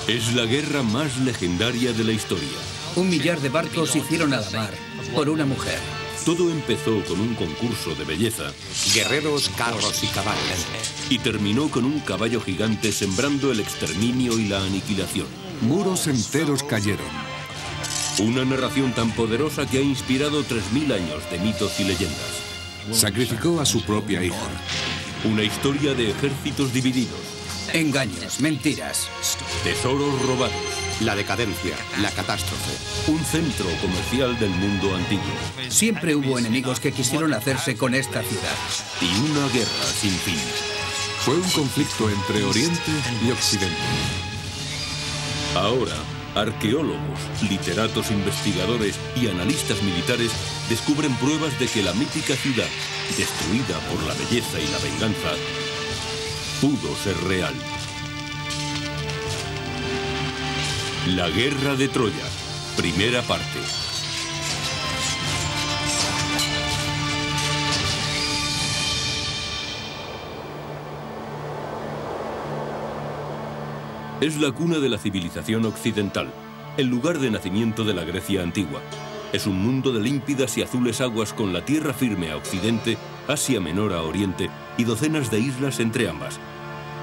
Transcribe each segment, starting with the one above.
Es la guerra más legendaria de la historia. 1 millar de barcos se hicieron a la mar por una mujer. Todo empezó con un concurso de belleza. Guerreros, carros y caballos. Y terminó con un caballo gigante sembrando el exterminio y la aniquilación. Muros enteros cayeron. Una narración tan poderosa que ha inspirado 3000 años de mitos y leyendas. Sacrificó a su propia hija. Una historia de ejércitos divididos. Engaños, mentiras. Tesoros robados. La decadencia, la catástrofe. Un centro comercial del mundo antiguo. Siempre hubo enemigos que quisieron hacerse con esta ciudad. Y una guerra sin fin. Fue un conflicto entre Oriente y Occidente. Ahora, arqueólogos, literatos investigadores y analistas militares descubren pruebas de que la mítica ciudad, destruida por la belleza y la venganza, pudo ser real. La Guerra de Troya, primera parte. Es la cuna de la civilización occidental, el lugar de nacimiento de la Grecia antigua. Es un mundo de límpidas y azules aguas con la tierra firme a occidente, Asia Menor a oriente y docenas de islas entre ambas.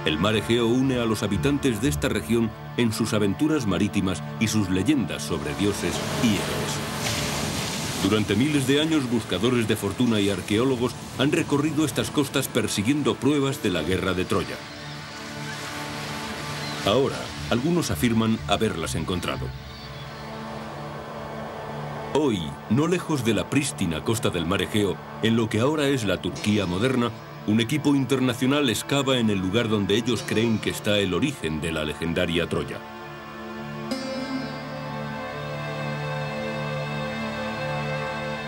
El mar Egeo une a los habitantes de esta región en sus aventuras marítimas y sus leyendas sobre dioses y héroes. Durante miles de años, buscadores de fortuna y arqueólogos han recorrido estas costas persiguiendo pruebas de la Guerra de Troya. Ahora, algunos afirman haberlas encontrado. Hoy, no lejos de la prístina costa del mar Egeo, en lo que ahora es la Turquía moderna, un equipo internacional excava en el lugar donde ellos creen que está el origen de la legendaria Troya.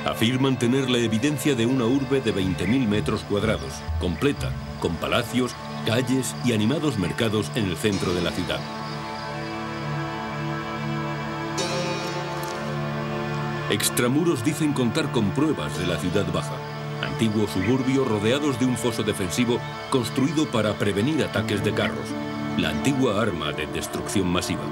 Afirman tener la evidencia de una urbe de 20.000 metros cuadrados, completa, con palacios, calles y animados mercados en el centro de la ciudad. Extramuros dicen contar con pruebas de la ciudad baja, antiguo suburbio rodeados de un foso defensivo construido para prevenir ataques de carros, la antigua arma de destrucción masiva.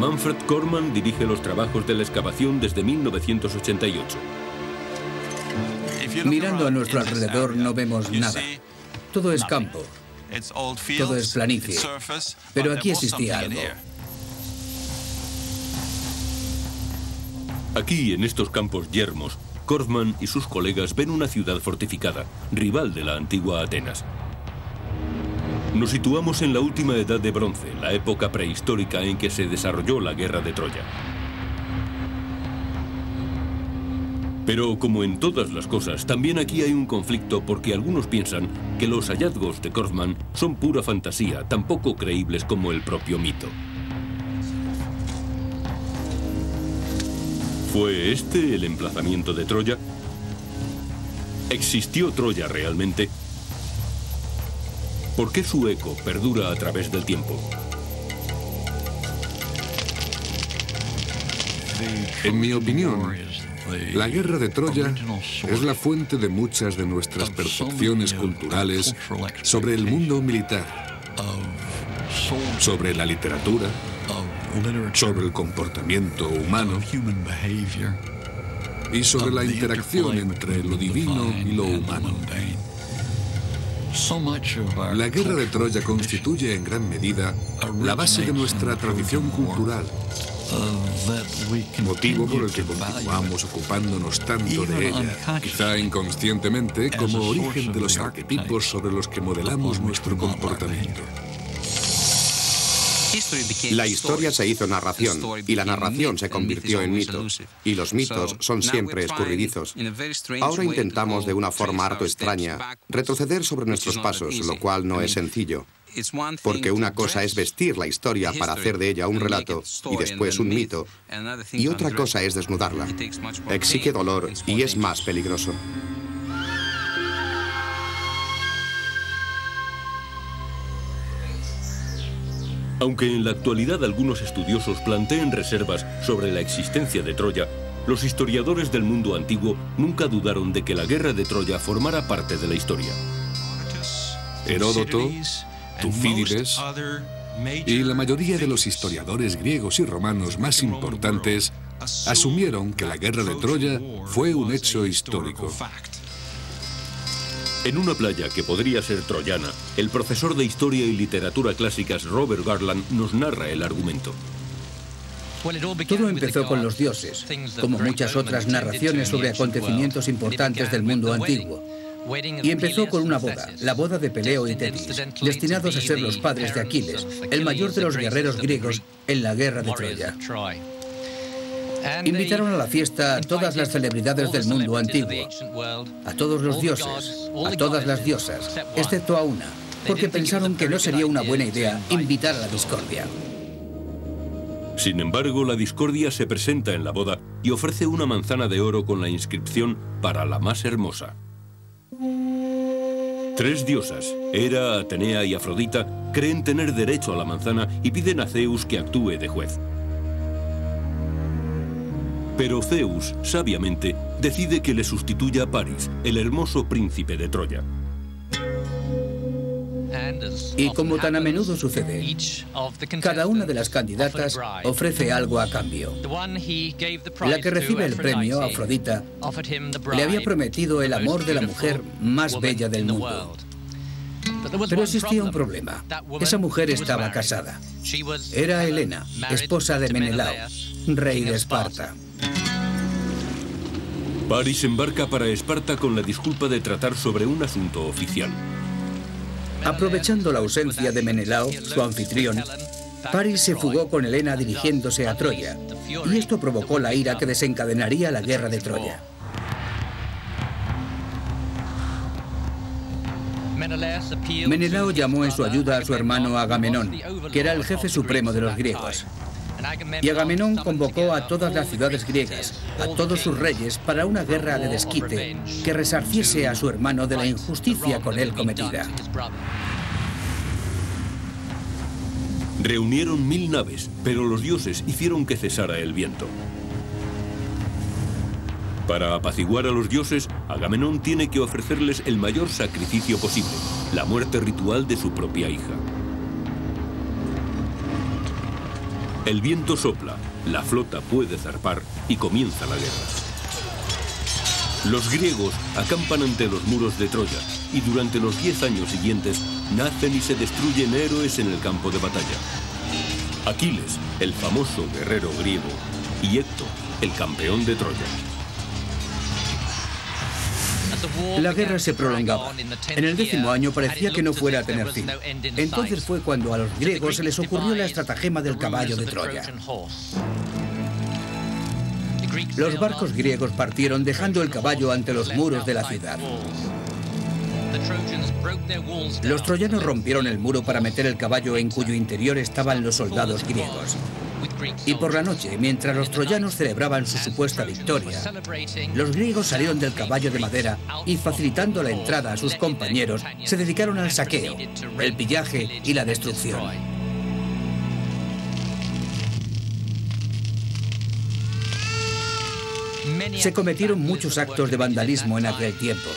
Manfred Corman dirige los trabajos de la excavación desde 1988. Mirando a nuestro alrededor no vemos nada. Todo es campo. Todo es planicie. Pero aquí existía algo. Aquí, en estos campos yermos, Corman y sus colegas ven una ciudad fortificada, rival de la antigua Atenas. Nos situamos en la última edad de bronce, la época prehistórica en que se desarrolló la Guerra de Troya. Pero como en todas las cosas, también aquí hay un conflicto porque algunos piensan que los hallazgos de Corman son pura fantasía, tan poco creíbles como el propio mito. ¿Fue este el emplazamiento de Troya? ¿Existió Troya realmente? ¿Por qué su eco perdura a través del tiempo? En mi opinión, la Guerra de Troya es la fuente de muchas de nuestras percepciones culturales sobre el mundo militar, sobre la literatura, sobre el comportamiento humano y sobre la interacción entre lo divino y lo humano. La Guerra de Troya constituye en gran medida la base de nuestra tradición cultural, motivo por el que continuamos ocupándonos tanto de ella, quizá inconscientemente, como origen de los arquetipos sobre los que modelamos nuestro comportamiento. La historia se hizo narración, y la narración se convirtió en mito, y los mitos son siempre escurridizos. Ahora intentamos, de una forma harto extraña, retroceder sobre nuestros pasos, lo cual no es sencillo. Porque una cosa es vestir la historia para hacer de ella un relato y después un mito, y otra cosa es desnudarla. Exige dolor y es más peligroso. Aunque en la actualidad algunos estudiosos planteen reservas sobre la existencia de Troya, los historiadores del mundo antiguo nunca dudaron de que la Guerra de Troya formara parte de la historia. Heródoto, Tucídides y la mayoría de los historiadores griegos y romanos más importantes asumieron que la guerra de Troya fue un hecho histórico. En una playa que podría ser troyana, el profesor de Historia y Literatura Clásicas Robert Garland nos narra el argumento. Todo empezó con los dioses, como muchas otras narraciones sobre acontecimientos importantes del mundo antiguo. Y empezó con una boda, la boda de Peleo y Tetis, destinados a ser los padres de Aquiles, el mayor de los guerreros griegos en la guerra de Troya. Invitaron a la fiesta a todas las celebridades del mundo antiguo, a todos los dioses, a todas las diosas, excepto a una, porque pensaron que no sería una buena idea invitar a la discordia. Sin embargo, la discordia se presenta en la boda y ofrece una manzana de oro con la inscripción para la más hermosa. 3 diosas, Hera, Atenea y Afrodita, creen tener derecho a la manzana y piden a Zeus que actúe de juez. Pero Zeus, sabiamente, decide que le sustituya a Paris, el hermoso príncipe de Troya. Y como tan a menudo sucede, cada una de las candidatas ofrece algo a cambio. La que recibe el premio, Afrodita, le había prometido el amor de la mujer más bella del mundo. Pero existía un problema. Esa mujer estaba casada. Era Helena, esposa de Menelao, rey de Esparta. Paris embarca para Esparta con la disculpa de tratar sobre un asunto oficial. Aprovechando la ausencia de Menelao, su anfitrión, Paris se fugó con Helena dirigiéndose a Troya, y esto provocó la ira que desencadenaría la guerra de Troya. Menelao llamó en su ayuda a su hermano Agamenón, que era el jefe supremo de los griegos. Y Agamenón convocó a todas las ciudades griegas, a todos sus reyes, para una guerra de desquite que resarciese a su hermano de la injusticia con él cometida. Reunieron 1000 naves, pero los dioses hicieron que cesara el viento. Para apaciguar a los dioses, Agamenón tiene que ofrecerles el mayor sacrificio posible, la muerte ritual de su propia hija. El viento sopla, la flota puede zarpar y comienza la guerra. Los griegos acampan ante los muros de Troya y durante los 10 años siguientes nacen y se destruyen héroes en el campo de batalla. Aquiles, el famoso guerrero griego, y Héctor, el campeón de Troya. La guerra se prolongaba. En el 10º año parecía que no fuera a tener fin. Entonces fue cuando a los griegos se les ocurrió la estratagema del caballo de Troya. Los barcos griegos partieron dejando el caballo ante los muros de la ciudad. Los troyanos rompieron el muro para meter el caballo en cuyo interior estaban los soldados griegos. Y por la noche, mientras los troyanos celebraban su supuesta victoria, los griegos salieron del caballo de madera y, facilitando la entrada a sus compañeros, se dedicaron al saqueo, el pillaje y la destrucción. Se cometieron muchos actos de vandalismo en aquel tiempo.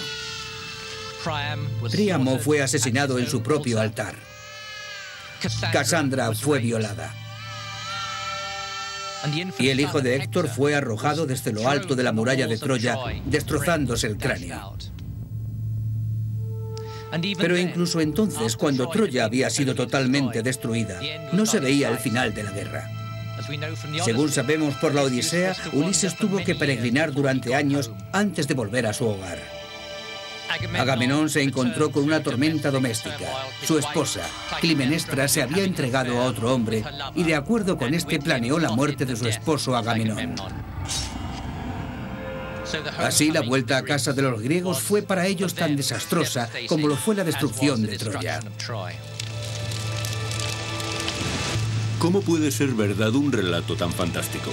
Príamo fue asesinado en su propio altar. Casandra fue violada. Y el hijo de Héctor fue arrojado desde lo alto de la muralla de Troya, destrozándose el cráneo. Pero incluso entonces, cuando Troya había sido totalmente destruida, no se veía el final de la guerra. Según sabemos por la Odisea, Ulises tuvo que peregrinar durante años antes de volver a su hogar. Agamenón se encontró con una tormenta doméstica. Su esposa, Climenestra, se había entregado a otro hombre y, de acuerdo con este, planeó la muerte de su esposo Agamenón. Así, la vuelta a casa de los griegos fue para ellos tan desastrosa como lo fue la destrucción de Troya. ¿Cómo puede ser verdad un relato tan fantástico?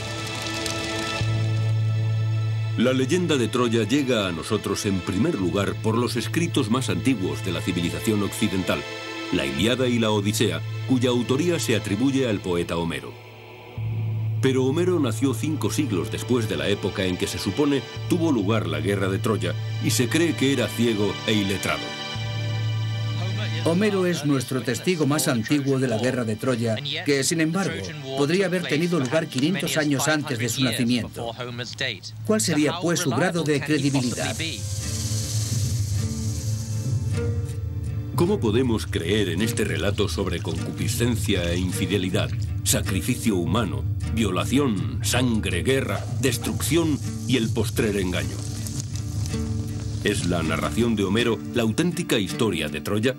La leyenda de Troya llega a nosotros en primer lugar por los escritos más antiguos de la civilización occidental, la Ilíada y la Odisea, cuya autoría se atribuye al poeta Homero. Pero Homero nació 5 siglos después de la época en que se supone tuvo lugar la guerra de Troya y se cree que era ciego e iletrado. Homero es nuestro testigo más antiguo de la guerra de Troya, que, sin embargo, podría haber tenido lugar 500 años antes de su nacimiento. ¿Cuál sería, pues, su grado de credibilidad? ¿Cómo podemos creer en este relato sobre concupiscencia e infidelidad, sacrificio humano, violación, sangre, guerra, destrucción y el postrer engaño? ¿Es la narración de Homero la auténtica historia de Troya?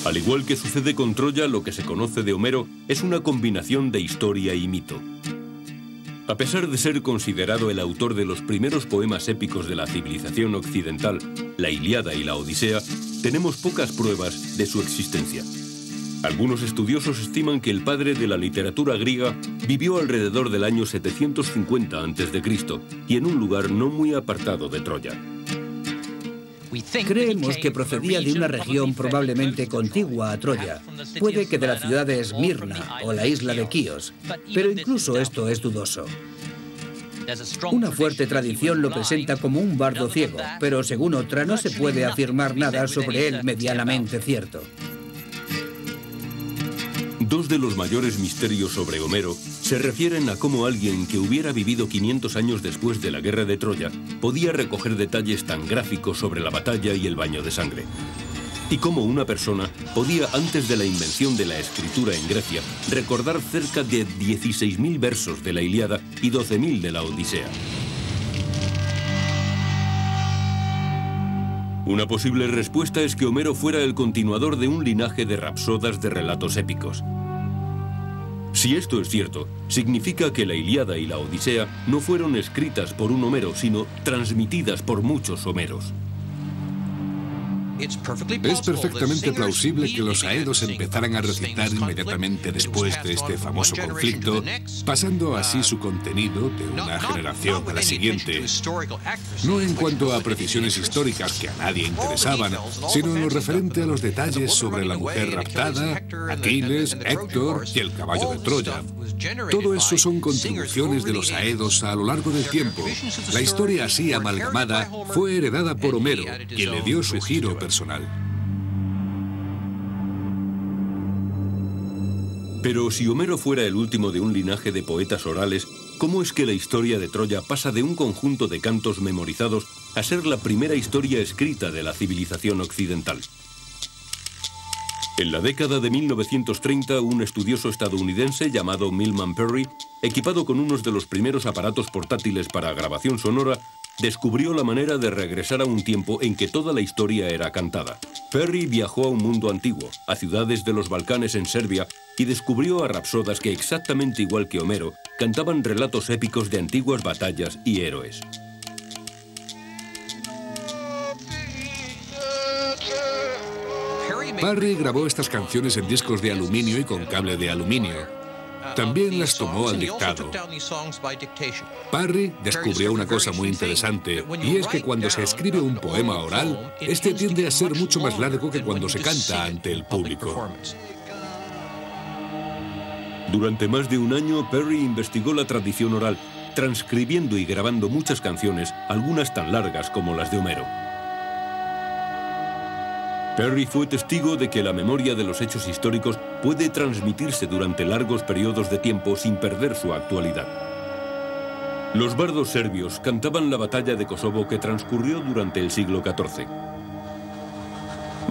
Al igual que sucede con Troya, lo que se conoce de Homero es una combinación de historia y mito. A pesar de ser considerado el autor de los primeros poemas épicos de la civilización occidental, la Ilíada y la Odisea, tenemos pocas pruebas de su existencia. Algunos estudiosos estiman que el padre de la literatura griega vivió alrededor del año 750 a.C. y en un lugar no muy apartado de Troya. Creemos que procedía de una región probablemente contigua a Troya. Puede que de la ciudad de Esmirna o la isla de Quíos, pero incluso esto es dudoso. Una fuerte tradición lo presenta como un bardo ciego, pero según otra no se puede afirmar nada sobre él medianamente cierto. Dos de los mayores misterios sobre Homero se refieren a cómo alguien que hubiera vivido 500 años después de la guerra de Troya podía recoger detalles tan gráficos sobre la batalla y el baño de sangre. Y cómo una persona podía, antes de la invención de la escritura en Grecia, recordar cerca de 16.000 versos de la Ilíada y 12.000 de la Odisea. Una posible respuesta es que Homero fuera el continuador de un linaje de rapsodas de relatos épicos. Si esto es cierto, significa que la Ilíada y la Odisea no fueron escritas por un Homero, sino transmitidas por muchos Homeros. Es perfectamente plausible que los aedos empezaran a recitar inmediatamente después de este famoso conflicto, pasando así su contenido de una generación a la siguiente. No en cuanto a precisiones históricas que a nadie interesaban, sino en lo referente a los detalles sobre la mujer raptada, Aquiles, Héctor y el caballo de Troya. Todo eso son contribuciones de los aedos a lo largo del tiempo. La historia así amalgamada fue heredada por Homero, quien le dio su giro personal. Pero si Homero fuera el último de un linaje de poetas orales, ¿cómo es que la historia de Troya pasa de un conjunto de cantos memorizados a ser la primera historia escrita de la civilización occidental? En la década de 1930, un estudioso estadounidense llamado Milman Perry, equipado con unos de los primeros aparatos portátiles para grabación sonora, descubrió la manera de regresar a un tiempo en que toda la historia era cantada. Perry viajó a un mundo antiguo, a ciudades de los Balcanes en Serbia, y descubrió a rapsodas que, exactamente igual que Homero, cantaban relatos épicos de antiguas batallas y héroes. Parry grabó estas canciones en discos de aluminio y con cable de aluminio. También las tomó al dictado. Parry descubrió una cosa muy interesante, y es que cuando se escribe un poema oral, este tiende a ser mucho más largo que cuando se canta ante el público. Durante más de un año, Perry investigó la tradición oral, transcribiendo y grabando muchas canciones, algunas tan largas como las de Homero. Perry fue testigo de que la memoria de los hechos históricos puede transmitirse durante largos periodos de tiempo sin perder su actualidad. Los bardos serbios cantaban la batalla de Kosovo que transcurrió durante el siglo XIV.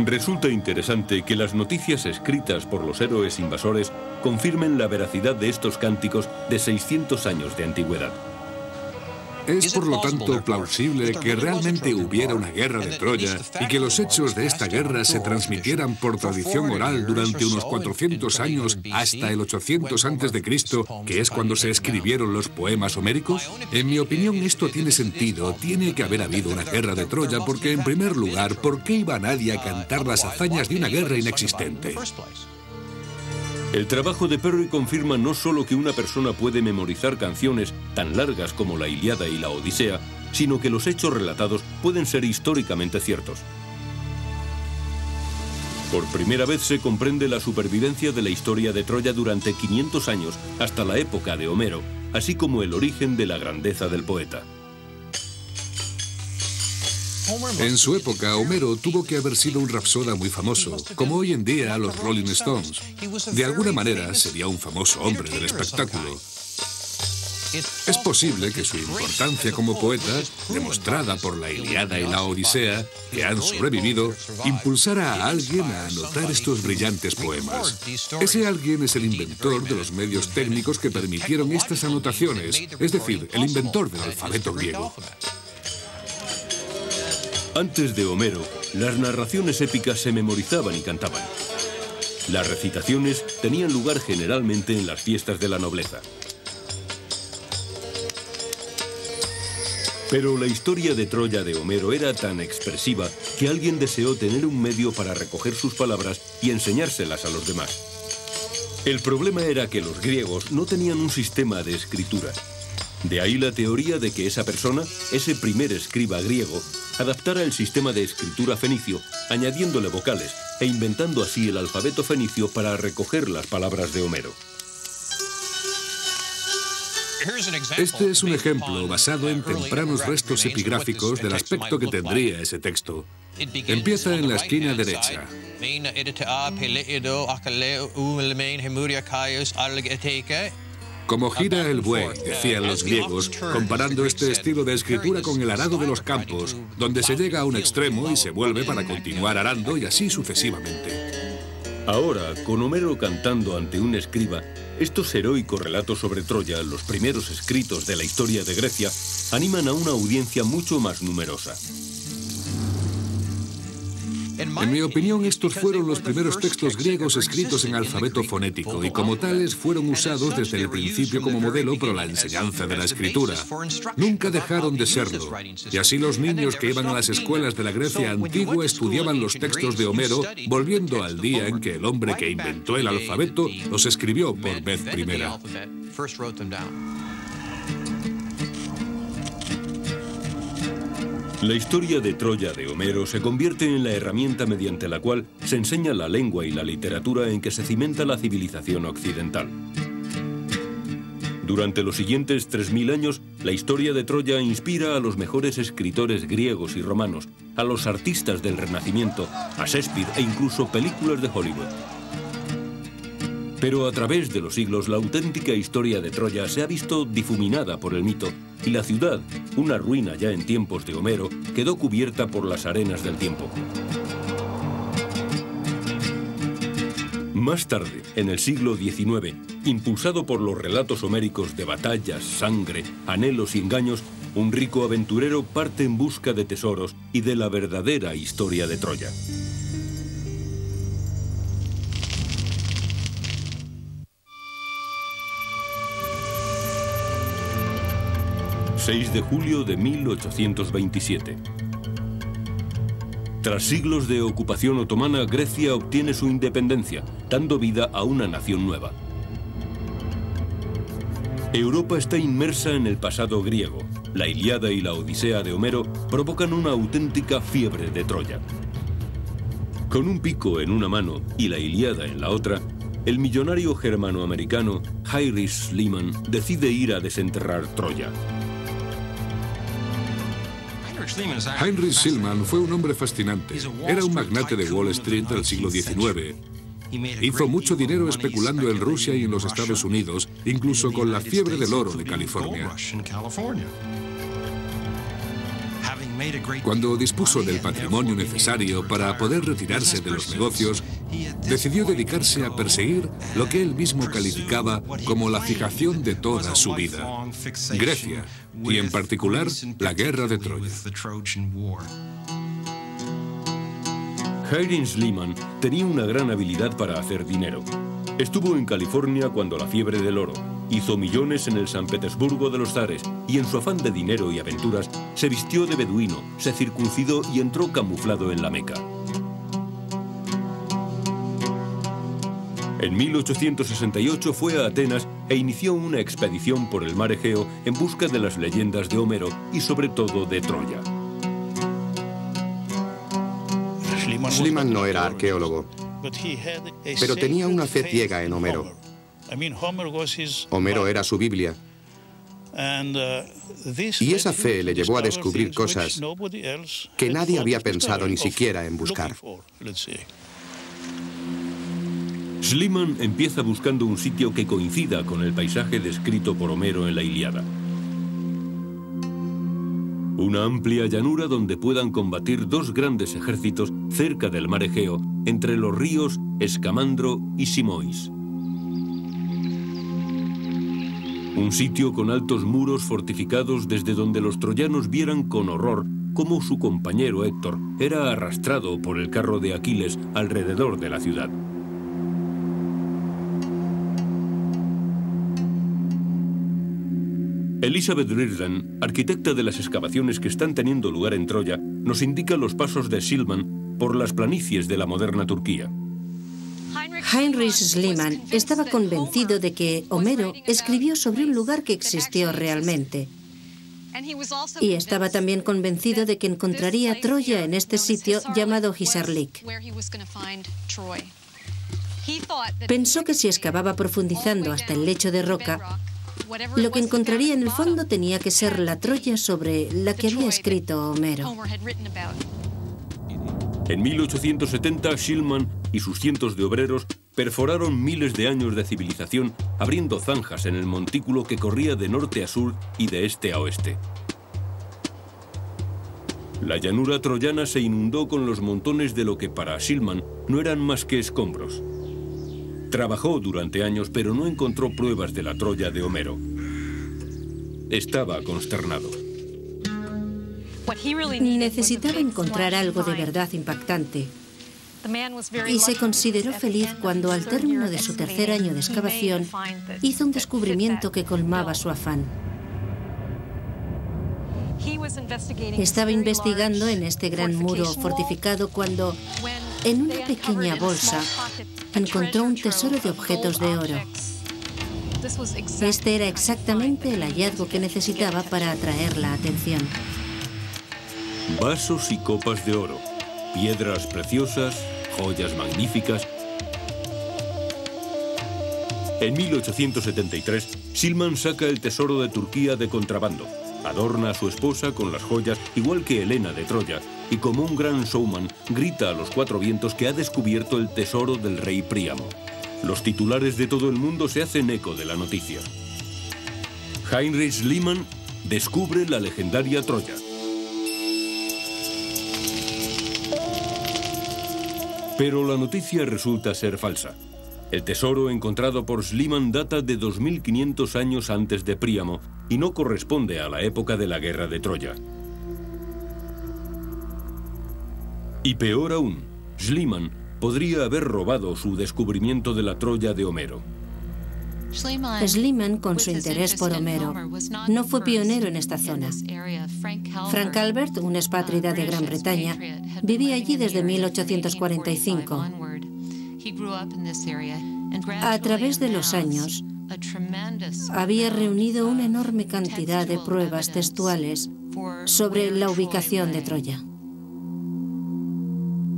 Resulta interesante que las noticias escritas por los héroes invasores confirmen la veracidad de estos cánticos de 600 años de antigüedad. Es por lo tanto plausible que realmente hubiera una guerra de Troya y que los hechos de esta guerra se transmitieran por tradición oral durante unos 400 años hasta el 800 a.C., que es cuando se escribieron los poemas homéricos. En mi opinión, esto tiene sentido. Tiene que haber habido una guerra de Troya porque, en primer lugar, ¿por qué iba nadie a cantar las hazañas de una guerra inexistente? El trabajo de Perry confirma no solo que una persona puede memorizar canciones tan largas como la Ilíada y la Odisea, sino que los hechos relatados pueden ser históricamente ciertos. Por primera vez se comprende la supervivencia de la historia de Troya durante 500 años, hasta la época de Homero, así como el origen de la grandeza del poeta. En su época, Homero tuvo que haber sido un rapsoda muy famoso, como hoy en día los Rolling Stones. De alguna manera sería un famoso hombre del espectáculo. Es posible que su importancia como poeta, demostrada por la Ilíada y la Odisea, que han sobrevivido, impulsara a alguien a anotar estos brillantes poemas. Ese alguien es el inventor de los medios técnicos que permitieron estas anotaciones, es decir, el inventor del alfabeto griego. Antes de Homero, las narraciones épicas se memorizaban y cantaban. Las recitaciones tenían lugar generalmente en las fiestas de la nobleza. Pero la historia de Troya de Homero era tan expresiva que alguien deseó tener un medio para recoger sus palabras y enseñárselas a los demás. El problema era que los griegos no tenían un sistema de escritura. De ahí la teoría de que esa persona, ese primer escriba griego, adaptara el sistema de escritura fenicio, añadiéndole vocales e inventando así el alfabeto fenicio para recoger las palabras de Homero. Este es un ejemplo basado en tempranos restos epigráficos del aspecto que tendría ese texto. Empieza en la esquina derecha. Como gira el buey, decían los griegos, comparando este estilo de escritura con el arado de los campos, donde se llega a un extremo y se vuelve para continuar arando y así sucesivamente. Ahora, con Homero cantando ante un escriba, estos heroicos relatos sobre Troya, los primeros escritos de la historia de Grecia, animan a una audiencia mucho más numerosa. En mi opinión, estos fueron los primeros textos griegos escritos en alfabeto fonético y como tales fueron usados desde el principio como modelo para la enseñanza de la escritura. Nunca dejaron de serlo. Y así los niños que iban a las escuelas de la Grecia antigua estudiaban los textos de Homero, volviendo al día en que el hombre que inventó el alfabeto los escribió por vez primera. La historia de Troya de Homero se convierte en la herramienta mediante la cual se enseña la lengua y la literatura en que se cimenta la civilización occidental. Durante los siguientes 3000 años, la historia de Troya inspira a los mejores escritores griegos y romanos, a los artistas del Renacimiento, a Shakespeare e incluso películas de Hollywood. Pero a través de los siglos, la auténtica historia de Troya se ha visto difuminada por el mito y la ciudad, una ruina ya en tiempos de Homero, quedó cubierta por las arenas del tiempo. Más tarde, en el siglo XIX, impulsado por los relatos homéricos de batallas, sangre, anhelos y engaños, un rico aventurero parte en busca de tesoros y de la verdadera historia de Troya. 6 de julio de 1827. Tras siglos de ocupación otomana, Grecia obtiene su independencia, dando vida a una nación nueva. Europa está inmersa en el pasado griego. La Ilíada y la Odisea de Homero provocan una auténtica fiebre de Troya. Con un pico en una mano y la Ilíada en la otra, el millonario germanoamericano Heinrich Schliemann decide ir a desenterrar Troya. Heinrich Schliemann fue un hombre fascinante. Era un magnate de Wall Street del siglo XIX. Hizo mucho dinero especulando en Rusia y en los Estados Unidos, incluso con la fiebre del oro de California. Cuando dispuso del patrimonio necesario para poder retirarse de los negocios, decidió dedicarse a perseguir lo que él mismo calificaba como la fijación de toda su vida: Grecia, y en particular la guerra de Troya. Heinrich Schliemann tenía una gran habilidad para hacer dinero. Estuvo en California cuando la fiebre del oro, hizo millones en el San Petersburgo de los zares y en su afán de dinero y aventuras se vistió de beduino, se circuncidó y entró camuflado en la Meca. En 1868 fue a Atenas e inició una expedición por el mar Egeo en busca de las leyendas de Homero y sobre todo de Troya. Schliemann no era arqueólogo. Pero tenía una fe ciega en Homero. Homero era su Biblia. Y esa fe le llevó a descubrir cosas que nadie había pensado ni siquiera en buscar. Schliemann empieza buscando un sitio que coincida con el paisaje descrito por Homero en la Ilíada. Una amplia llanura donde puedan combatir dos grandes ejércitos cerca del mar Egeo, entre los ríos Escamandro y Simois. Un sitio con altos muros fortificados desde donde los troyanos vieran con horror cómo su compañero Héctor era arrastrado por el carro de Aquiles alrededor de la ciudad. Elizabeth Riordan, arquitecta de las excavaciones que están teniendo lugar en Troya, nos indica los pasos de Schliemann por las planicies de la moderna Turquía. Heinrich Schliemann estaba convencido de que Homero escribió sobre un lugar que existió realmente. Y estaba también convencido de que encontraría Troya en este sitio llamado Hisarlik. Pensó que si excavaba profundizando hasta el lecho de roca, lo que encontraría en el fondo tenía que ser la Troya sobre la que había escrito Homero. En 1870, Schliemann y sus cientos de obreros perforaron miles de años de civilización, abriendo zanjas en el montículo que corría de norte a sur y de este a oeste. La llanura troyana se inundó con los montones de lo que para Schliemann no eran más que escombros. Trabajó durante años, pero no encontró pruebas de la Troya de Homero. Estaba consternado. Necesitaba encontrar algo de verdad impactante. Y se consideró feliz cuando, al término de su tercer año de excavación, hizo un descubrimiento que colmaba su afán. Estaba investigando en este gran muro fortificado cuando, en una pequeña bolsa, encontró un tesoro de objetos de oro. Este era exactamente el hallazgo que necesitaba para atraer la atención. Vasos y copas de oro, piedras preciosas, joyas magníficas. En 1873, Schliemann saca el tesoro de Turquía de contrabando. Adorna a su esposa con las joyas, igual que Helena de Troya, y como un gran showman, grita a los cuatro vientos que ha descubierto el tesoro del rey Príamo. Los titulares de todo el mundo se hacen eco de la noticia. Heinrich Schliemann descubre la legendaria Troya. Pero la noticia resulta ser falsa. El tesoro encontrado por Schliemann data de 2500 años antes de Príamo y no corresponde a la época de la guerra de Troya. Y peor aún, Schliemann podría haber robado su descubrimiento de la Troya de Homero. Schliemann, con su interés por Homero, no fue pionero en esta zona. Frank Calvert, un expátrida de Gran Bretaña, vivía allí desde 1845. A través de los años, había reunido una enorme cantidad de pruebas textuales sobre la ubicación de Troya.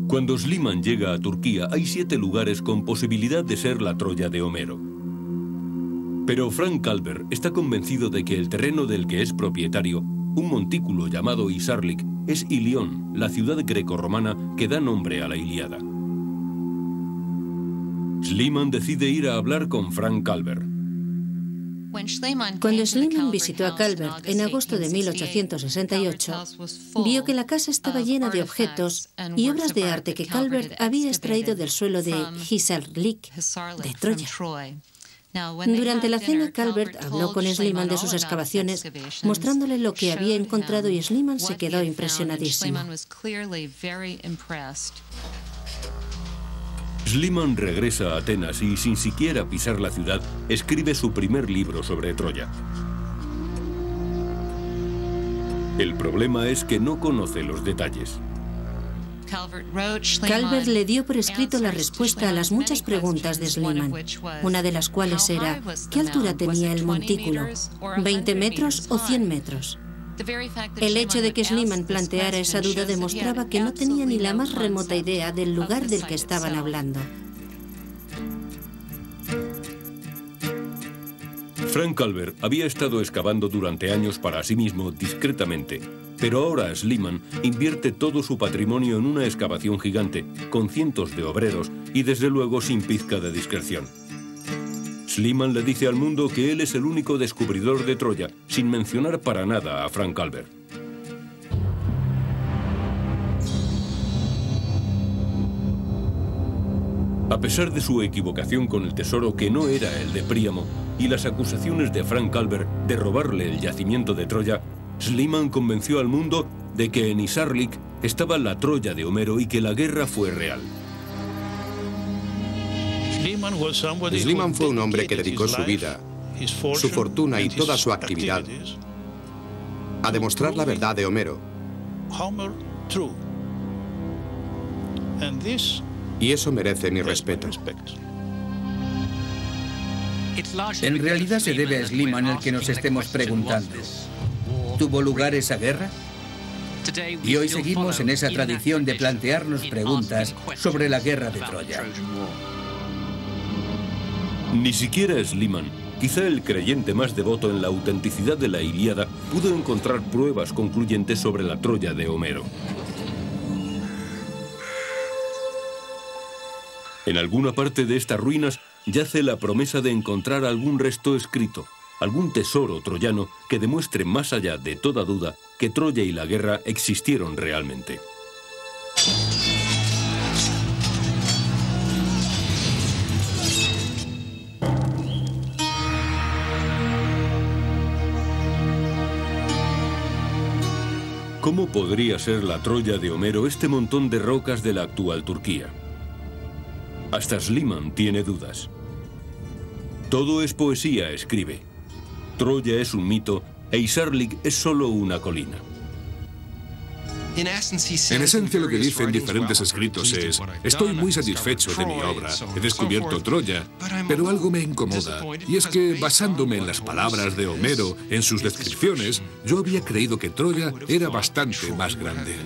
Cuando Schliemann llega a Turquía, hay 7 lugares con posibilidad de ser la Troya de Homero. Pero Frank Calvert está convencido de que el terreno del que es propietario, un montículo llamado Hisarlik, es Ilión, la ciudad grecorromana que da nombre a la Ilíada. Schliemann decide ir a hablar con Frank Calvert. Cuando Schliemann visitó a Calvert en agosto de 1868, vio que la casa estaba llena de objetos y obras de arte que Calvert había extraído del suelo de Hisarlik, de Troya. Durante la cena, Calvert habló con Schliemann de sus excavaciones, mostrándole lo que había encontrado, y Schliemann se quedó impresionadísimo. Schliemann regresa a Atenas y, sin siquiera pisar la ciudad, escribe su primer libro sobre Troya. El problema es que no conoce los detalles. Calvert le dio por escrito la respuesta a las muchas preguntas de Schliemann, una de las cuales era: ¿qué altura tenía el montículo? ¿20 metros o 100 metros? El hecho de que Schliemann planteara esa duda demostraba que no tenía ni la más remota idea del lugar del que estaban hablando. Frank Calvert había estado excavando durante años para sí mismo discretamente, pero ahora Schliemann invierte todo su patrimonio en una excavación gigante, con cientos de obreros y desde luego sin pizca de discreción. Schliemann le dice al mundo que él es el único descubridor de Troya, sin mencionar para nada a Frank Calvert. A pesar de su equivocación con el tesoro que no era el de Príamo y las acusaciones de Frank Calvert de robarle el yacimiento de Troya, Schliemann convenció al mundo de que en Isarlik estaba la Troya de Homero y que la guerra fue real. Schliemann fue un hombre que dedicó su vida, su fortuna y toda su actividad a demostrar la verdad de Homero. Y eso merece mi respeto. En realidad se debe a Schliemann el que nos estemos preguntando: ¿tuvo lugar esa guerra? Y hoy seguimos en esa tradición de plantearnos preguntas sobre la guerra de Troya. Ni siquiera Schliemann, quizá el creyente más devoto en la autenticidad de la Ilíada, pudo encontrar pruebas concluyentes sobre la Troya de Homero. En alguna parte de estas ruinas yace la promesa de encontrar algún resto escrito, algún tesoro troyano que demuestre más allá de toda duda que Troya y la guerra existieron realmente. ¿Cómo podría ser la Troya de Homero este montón de rocas de la actual Turquía? Hasta Schliemann tiene dudas. Todo es poesía, escribe. Troya es un mito e Isarlik es solo una colina. En esencia lo que dice en diferentes escritos es: estoy muy satisfecho de mi obra, he descubierto Troya, pero algo me incomoda, y es que basándome en las palabras de Homero, en sus descripciones, yo había creído que Troya era bastante más grande.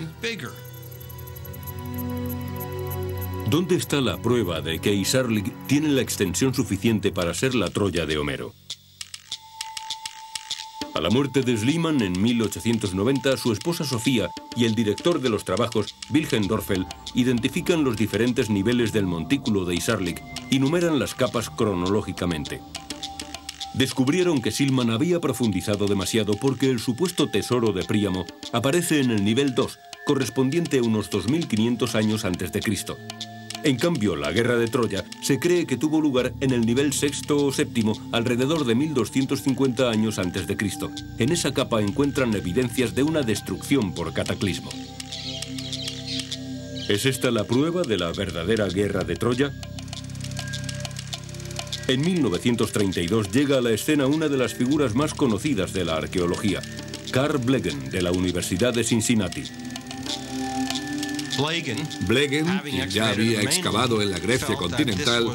¿Dónde está la prueba de que Isarlik tiene la extensión suficiente para ser la Troya de Homero? A la muerte de Schliemann en 1890, su esposa Sofía y el director de los trabajos, Wilhelm Dörfel, identifican los diferentes niveles del montículo de Isarlik y numeran las capas cronológicamente. Descubrieron que Schliemann había profundizado demasiado porque el supuesto tesoro de Príamo aparece en el nivel 2, correspondiente a unos 2500 años antes de Cristo. En cambio, la guerra de Troya se cree que tuvo lugar en el nivel 6 o 7, alrededor de 1250 años antes de Cristo. En esa capa encuentran evidencias de una destrucción por cataclismo. ¿Es esta la prueba de la verdadera guerra de Troya? En 1932 llega a la escena una de las figuras más conocidas de la arqueología, Carl Blegen, de la Universidad de Cincinnati. Blegen, quien ya había excavado en la Grecia continental,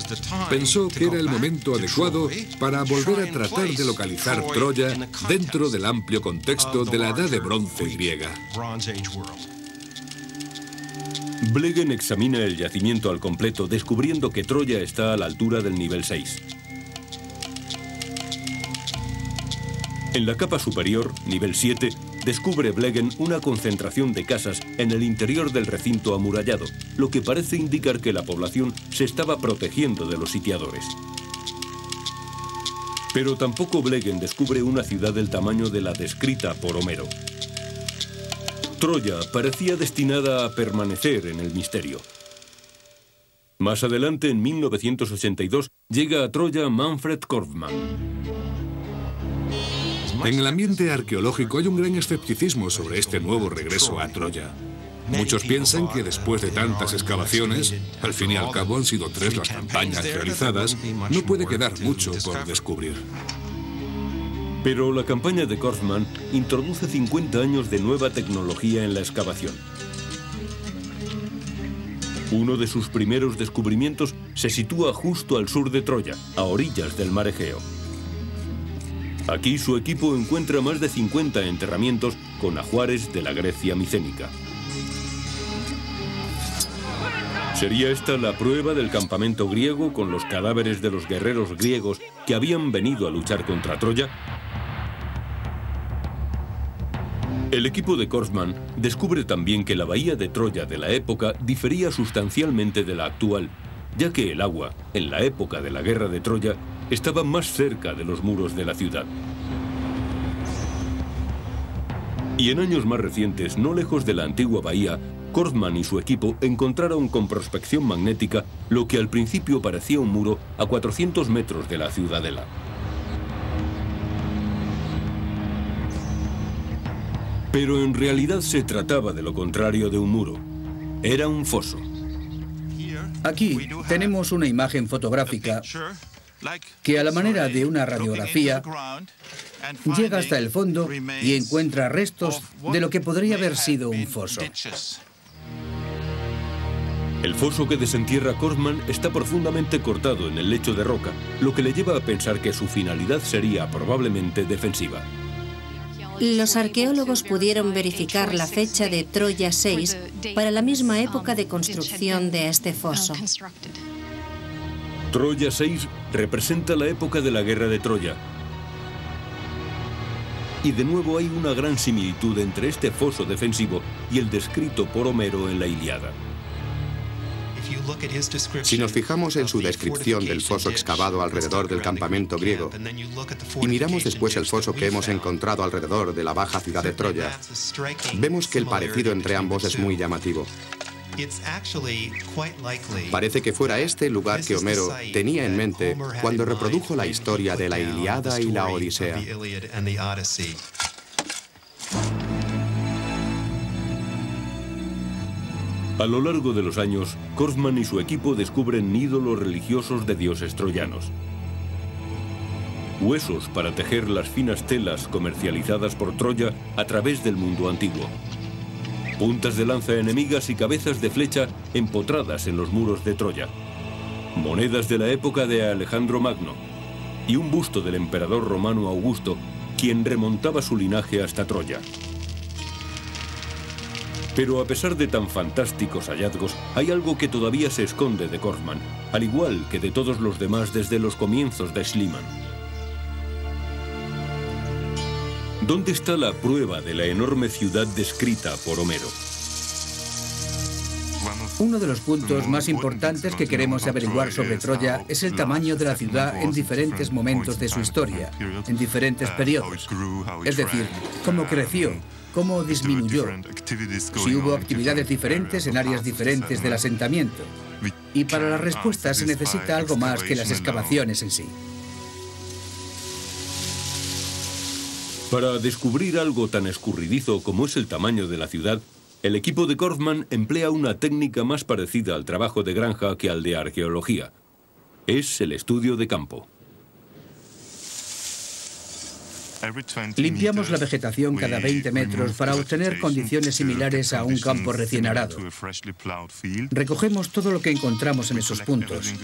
pensó que era el momento adecuado para volver a tratar de localizar Troya dentro del amplio contexto de la Edad de Bronce griega. Blegen examina el yacimiento al completo, descubriendo que Troya está a la altura del nivel 6. En la capa superior, nivel 7, descubre Blegen una concentración de casas en el interior del recinto amurallado, lo que parece indicar que la población se estaba protegiendo de los sitiadores. Pero tampoco Blegen descubre una ciudad del tamaño de la descrita por Homero. Troya parecía destinada a permanecer en el misterio. Más adelante, en 1982, llega a Troya Manfred Korfmann. En el ambiente arqueológico hay un gran escepticismo sobre este nuevo regreso a Troya. Muchos piensan que después de tantas excavaciones, al fin y al cabo han sido 3 las campañas realizadas, no puede quedar mucho por descubrir. Pero la campaña de Korfmann introduce 50 años de nueva tecnología en la excavación. Uno de sus primeros descubrimientos se sitúa justo al sur de Troya, a orillas del mar Egeo. Aquí su equipo encuentra más de 50 enterramientos con ajuares de la Grecia micénica. ¿Sería esta la prueba del campamento griego con los cadáveres de los guerreros griegos que habían venido a luchar contra Troya? El equipo de Korfmann descubre también que la bahía de Troya de la época difería sustancialmente de la actual, ya que el agua, en la época de la guerra de Troya, estaba más cerca de los muros de la ciudad. Y en años más recientes, no lejos de la antigua bahía, Korfmann y su equipo encontraron con prospección magnética lo que al principio parecía un muro a 400 metros de la ciudadela. Pero en realidad se trataba de lo contrario de un muro. Era un foso. Aquí tenemos una imagen fotográfica que, a la manera de una radiografía, llega hasta el fondo y encuentra restos de lo que podría haber sido un foso. El foso que desentierra Korfmann está profundamente cortado en el lecho de roca, lo que le lleva a pensar que su finalidad sería probablemente defensiva. Los arqueólogos pudieron verificar la fecha de Troya 6 para la misma época de construcción de este foso. Troya 6 representa la época de la guerra de Troya. Y de nuevo hay una gran similitud entre este foso defensivo y el descrito por Homero en la Ilíada. Si nos fijamos en su descripción del foso excavado alrededor del campamento griego y miramos después el foso que hemos encontrado alrededor de la baja ciudad de Troya, vemos que el parecido entre ambos es muy llamativo. Parece que fuera este el lugar que Homero tenía en mente cuando reprodujo la historia de la Ilíada y la Odisea. A lo largo de los años, Korfmann y su equipo descubren ídolos religiosos de dioses troyanos. Huesos para tejer las finas telas comercializadas por Troya a través del mundo antiguo. Puntas de lanza enemigas y cabezas de flecha empotradas en los muros de Troya. Monedas de la época de Alejandro Magno. Y un busto del emperador romano Augusto, quien remontaba su linaje hasta Troya. Pero a pesar de tan fantásticos hallazgos, hay algo que todavía se esconde de Korfmann, al igual que de todos los demás desde los comienzos de Schliemann. ¿Dónde está la prueba de la enorme ciudad descrita por Homero? Uno de los puntos más importantes que queremos averiguar sobre Troya es el tamaño de la ciudad en diferentes momentos de su historia, en diferentes periodos. Es decir, cómo creció, cómo disminuyó, si hubo actividades diferentes en áreas diferentes del asentamiento. Y para la respuesta se necesita algo más que las excavaciones en sí. Para descubrir algo tan escurridizo como es el tamaño de la ciudad, el equipo de Korfmann emplea una técnica más parecida al trabajo de granja que al de arqueología. Es el estudio de campo. Limpiamos la vegetación cada 20 metros para obtener condiciones similares a un campo recién arado. Recogemos todo lo que encontramos en esos puntos.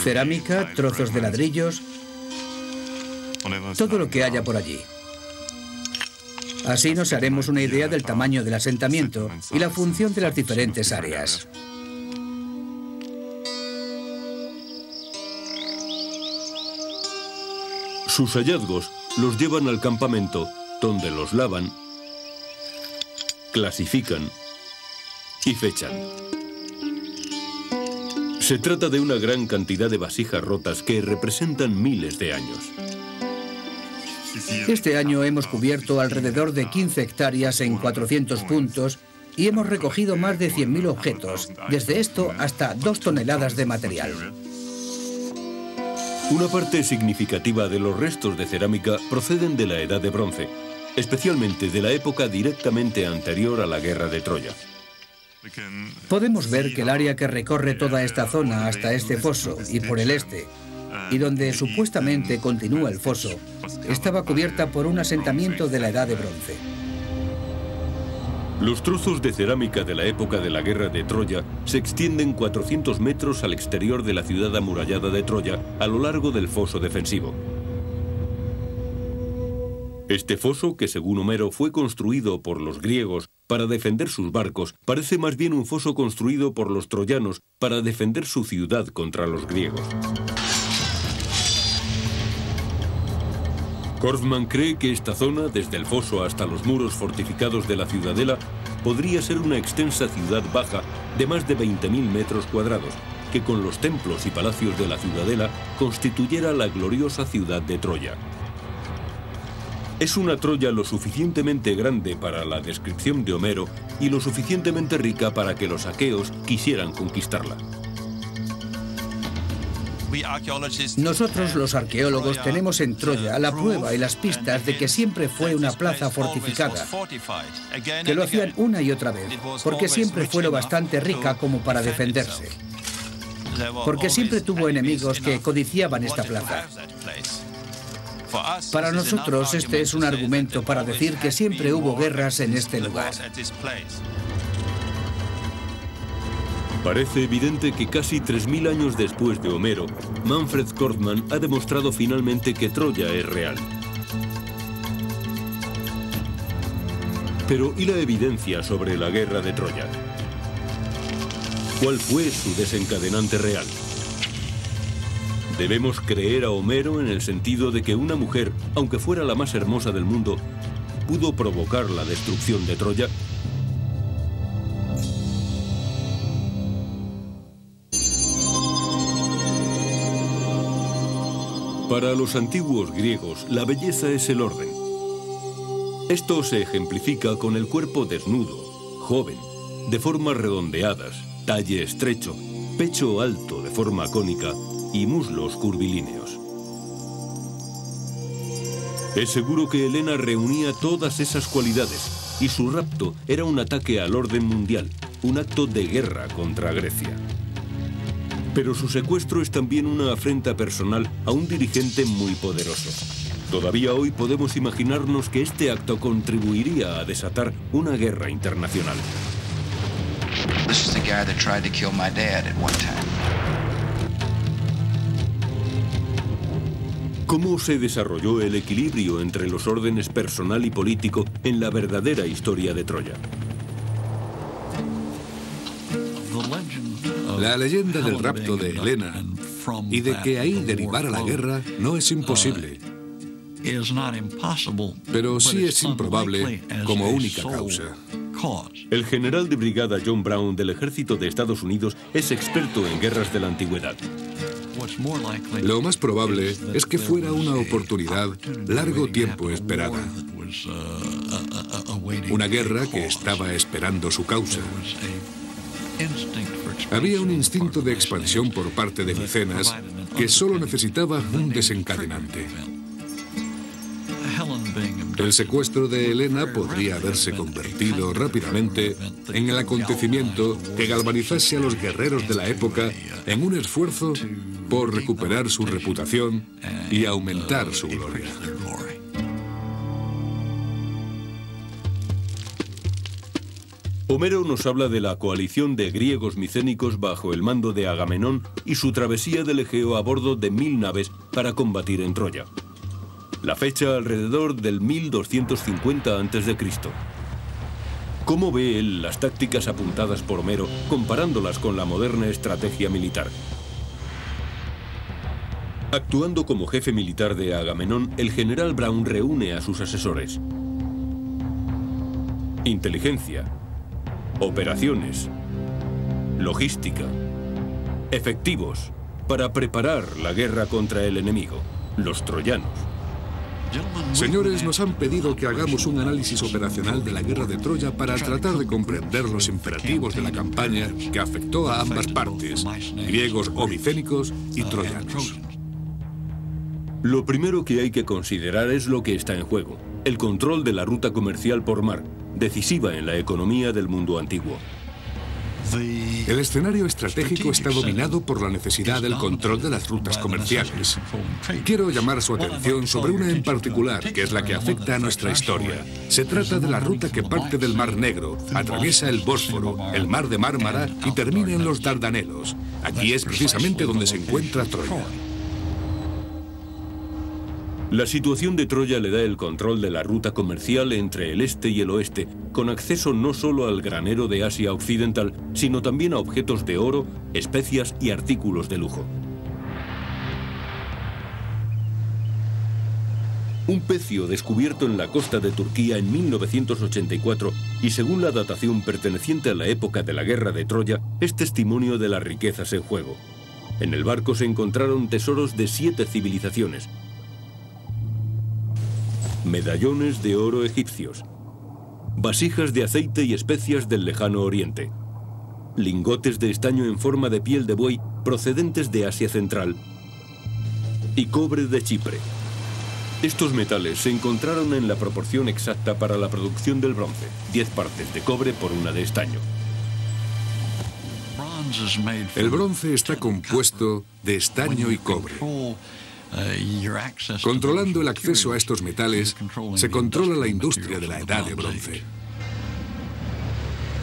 Cerámica, trozos de ladrillos, todo lo que haya por allí. Así nos haremos una idea del tamaño del asentamiento y la función de las diferentes áreas. Sus hallazgos los llevan al campamento, donde los lavan, clasifican y fechan. Se trata de una gran cantidad de vasijas rotas que representan miles de años. Este año hemos cubierto alrededor de 15 hectáreas en 400 puntos y hemos recogido más de 100.000 objetos, desde esto hasta 2 toneladas de material. Una parte significativa de los restos de cerámica proceden de la Edad de Bronce, especialmente de la época directamente anterior a la guerra de Troya. Podemos ver que el área que recorre toda esta zona hasta este foso y por el este, y donde supuestamente continúa el foso, estaba cubierta por un asentamiento de la Edad de Bronce. Los trozos de cerámica de la época de la guerra de Troya se extienden 400 metros al exterior de la ciudad amurallada de Troya, a lo largo del foso defensivo. Este foso, que según Homero fue construido por los griegos para defender sus barcos, parece más bien un foso construido por los troyanos para defender su ciudad contra los griegos. Korfmann cree que esta zona, desde el foso hasta los muros fortificados de la ciudadela, podría ser una extensa ciudad baja de más de 20.000 metros cuadrados, que con los templos y palacios de la ciudadela constituyera la gloriosa ciudad de Troya. Es una Troya lo suficientemente grande para la descripción de Homero y lo suficientemente rica para que los aqueos quisieran conquistarla. Nosotros, los arqueólogos, tenemos en Troya la prueba y las pistas de que siempre fue una plaza fortificada, que lo hacían una y otra vez, porque siempre fue lo bastante rica como para defenderse, porque siempre tuvo enemigos que codiciaban esta plaza. Para nosotros, este es un argumento para decir que siempre hubo guerras en este lugar. Parece evidente que casi 3.000 años después de Homero, Manfred Korfmann ha demostrado finalmente que Troya es real. Pero ¿y la evidencia sobre la guerra de Troya? ¿Cuál fue su desencadenante real? Debemos creer a Homero en el sentido de que una mujer, aunque fuera la más hermosa del mundo, pudo provocar la destrucción de Troya. Para los antiguos griegos, la belleza es el orden. Esto se ejemplifica con el cuerpo desnudo, joven, de formas redondeadas, talle estrecho, pecho alto de forma cónica y muslos curvilíneos. Es seguro que Helena reunía todas esas cualidades y su rapto era un ataque al orden mundial, un acto de guerra contra Grecia. Pero su secuestro es también una afrenta personal a un dirigente muy poderoso. Todavía hoy podemos imaginarnos que este acto contribuiría a desatar una guerra internacional. This is the guy that tried to kill my dad at one time. ¿Cómo se desarrolló el equilibrio entre los órdenes personal y político en la verdadera historia de Troya? La leyenda del rapto de Helena y de que ahí derivara la guerra no es imposible, pero sí es improbable como única causa. El general de brigada John Brown del ejército de Estados Unidos es experto en guerras de la antigüedad. Lo más probable es que fuera una oportunidad largo tiempo esperada. Una guerra que estaba esperando su causa. Había un instinto de expansión por parte de Micenas que solo necesitaba un desencadenante. El secuestro de Helena podría haberse convertido rápidamente en el acontecimiento que galvanizase a los guerreros de la época en un esfuerzo por recuperar su reputación y aumentar su gloria. Homero nos habla de la coalición de griegos micénicos bajo el mando de Agamenón y su travesía del Egeo a bordo de 1000 naves para combatir en Troya. La fecha alrededor del 1250 a.C. ¿Cómo ve él las tácticas apuntadas por Homero comparándolas con la moderna estrategia militar? Actuando como jefe militar de Agamenón, el general Brown reúne a sus asesores. Inteligencia, operaciones, logística, efectivos, para preparar la guerra contra el enemigo, los troyanos. Señores, nos han pedido que hagamos un análisis operacional de la guerra de Troya para tratar de comprender los imperativos de la campaña que afectó a ambas partes, griegos o micénicos y troyanos. Lo primero que hay que considerar es lo que está en juego, el control de la ruta comercial por mar, decisiva en la economía del mundo antiguo. El escenario estratégico está dominado por la necesidad del control de las rutas comerciales. Quiero llamar su atención sobre una en particular, que es la que afecta a nuestra historia. Se trata de la ruta que parte del Mar Negro, atraviesa el Bósforo, el Mar de Mármara y termina en los Dardanelos. Aquí es precisamente donde se encuentra Troya. La situación de Troya le da el control de la ruta comercial entre el este y el oeste, con acceso no solo al granero de Asia Occidental, sino también a objetos de oro, especias y artículos de lujo. Un pecio descubierto en la costa de Turquía en 1984 y según la datación perteneciente a la época de la guerra de Troya, es testimonio de las riquezas en juego. En el barco se encontraron tesoros de 7 civilizaciones, medallones de oro egipcios, vasijas de aceite y especias del lejano oriente, lingotes de estaño en forma de piel de buey procedentes de Asia Central y cobre de Chipre. Estos metales se encontraron en la proporción exacta para la producción del bronce, 10 partes de cobre por 1 de estaño. El bronce está compuesto de estaño y cobre. Controlando el acceso a estos metales, se controla la industria de la edad de bronce.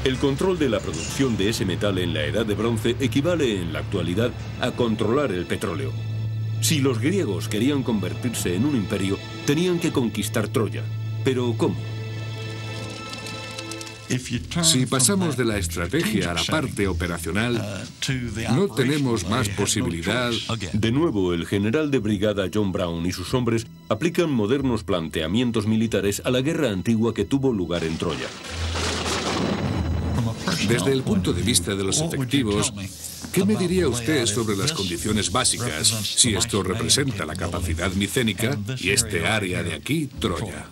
El control de la producción de ese metal en la edad de bronce equivale en la actualidad a controlar el petróleo. Si los griegos querían convertirse en un imperio, tenían que conquistar Troya. ¿Pero cómo? Si pasamos de la estrategia a la parte operacional, no tenemos más posibilidad. De nuevo, el general de brigada John Brown y sus hombres aplican modernos planteamientos militares a la guerra antigua que tuvo lugar en Troya. Desde el punto de vista de los efectivos, ¿qué me diría usted sobre las condiciones básicas si esto representa la capacidad micénica y este área de aquí, Troya?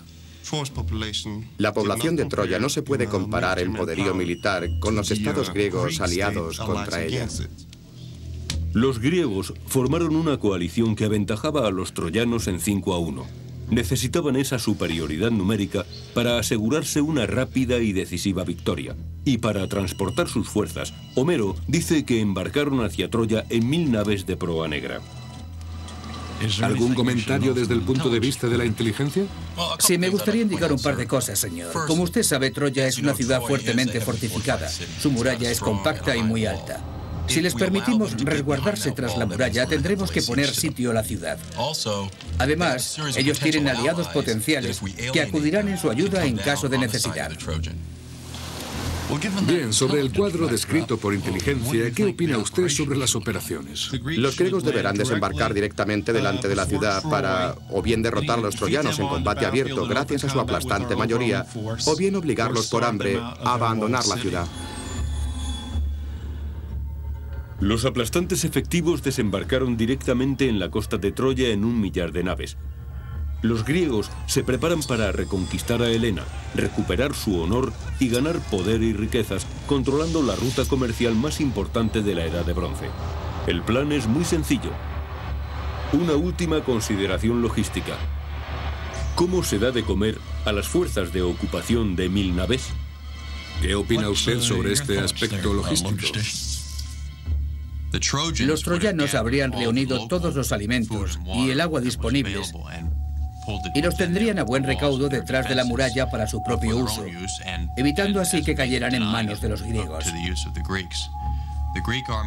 La población de Troya no se puede comparar en poderío militar con los estados griegos aliados contra ella. Los griegos formaron una coalición que aventajaba a los troyanos en 5-1. Necesitaban esa superioridad numérica para asegurarse una rápida y decisiva victoria. Y para transportar sus fuerzas, Homero dice que embarcaron hacia Troya en 1000 naves de proa negra. ¿Algún comentario desde el punto de vista de la inteligencia? Sí, me gustaría indicar un par de cosas, señor. Como usted sabe, Troya es una ciudad fuertemente fortificada. Su muralla es compacta y muy alta. Si les permitimos resguardarse tras la muralla, tendremos que poner sitio a la ciudad. Además, ellos tienen aliados potenciales que acudirán en su ayuda en caso de necesidad. Bien, sobre el cuadro descrito por inteligencia, ¿qué opina usted sobre las operaciones? Los griegos deberán desembarcar directamente delante de la ciudad para o bien derrotar a los troyanos en combate abierto gracias a su aplastante mayoría, o bien obligarlos por hambre a abandonar la ciudad. Los aplastantes efectivos desembarcaron directamente en la costa de Troya en 1 millar de naves. Los griegos se preparan para reconquistar a Helena, recuperar su honor y ganar poder y riquezas, controlando la ruta comercial más importante de la Edad de Bronce. El plan es muy sencillo. Una última consideración logística. ¿Cómo se da de comer a las fuerzas de ocupación de 1000 naves? ¿Qué opina usted sobre este aspecto logístico? Los troyanos habrían reunido todos los alimentos y el agua disponibles y los tendrían a buen recaudo detrás de la muralla para su propio uso, evitando así que cayeran en manos de los griegos.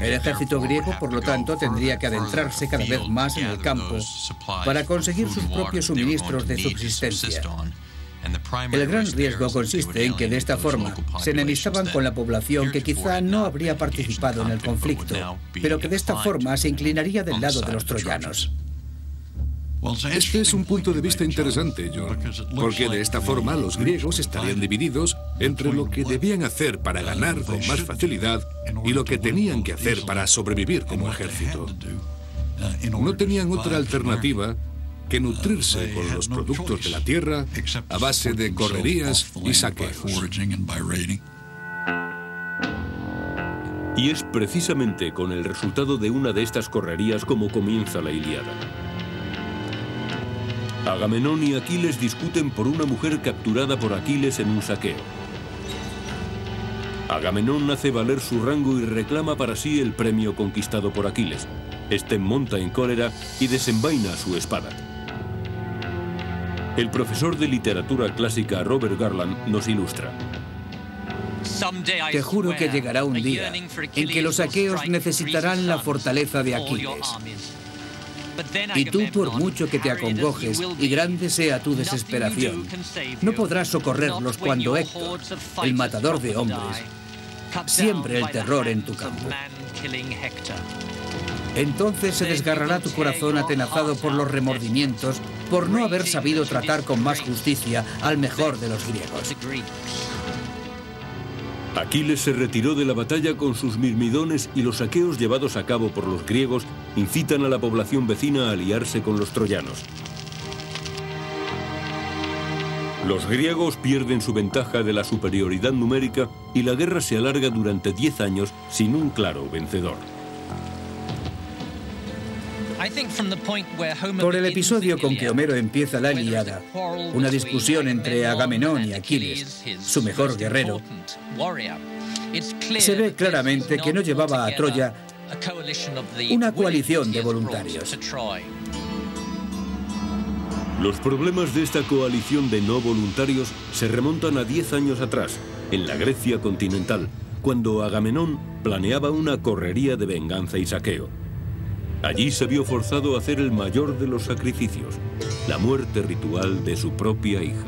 El ejército griego, por lo tanto, tendría que adentrarse cada vez más en el campo para conseguir sus propios suministros de subsistencia. El gran riesgo consiste en que de esta forma se enemistaban con la población que quizá no habría participado en el conflicto, pero que de esta forma se inclinaría del lado de los troyanos. Este es un punto de vista interesante, John, porque de esta forma los griegos estarían divididos entre lo que debían hacer para ganar con más facilidad y lo que tenían que hacer para sobrevivir como ejército. No tenían otra alternativa que nutrirse con los productos de la tierra a base de correrías y saqueos. Y es precisamente con el resultado de una de estas correrías como comienza la Ilíada. Agamenón y Aquiles discuten por una mujer capturada por Aquiles en un saqueo. Agamenón hace valer su rango y reclama para sí el premio conquistado por Aquiles. Este monta en cólera y desenvaina su espada. El profesor de literatura clásica Robert Garland nos ilustra. Te juro que llegará un día en que los aqueos necesitarán la fortaleza de Aquiles. Y tú, por mucho que te acongojes y grande sea tu desesperación, no podrás socorrerlos cuando Héctor, el matador de hombres, siembre el terror en tu campo. Entonces se desgarrará tu corazón atenazado por los remordimientos por no haber sabido tratar con más justicia al mejor de los griegos. Aquiles se retiró de la batalla con sus mirmidones y los saqueos llevados a cabo por los griegos incitan a la población vecina a aliarse con los troyanos. Los griegos pierden su ventaja de la superioridad numérica y la guerra se alarga durante 10 años sin un claro vencedor. Por el episodio con que Homero empieza la Ilíada, una discusión entre Agamenón y Aquiles, su mejor guerrero, se ve claramente que no llevaba a Troya una coalición de voluntarios. Los problemas de esta coalición de no voluntarios se remontan a 10 años atrás, en la Grecia continental, cuando Agamenón planeaba una correría de venganza y saqueo. Allí se vio forzado a hacer el mayor de los sacrificios, la muerte ritual de su propia hija.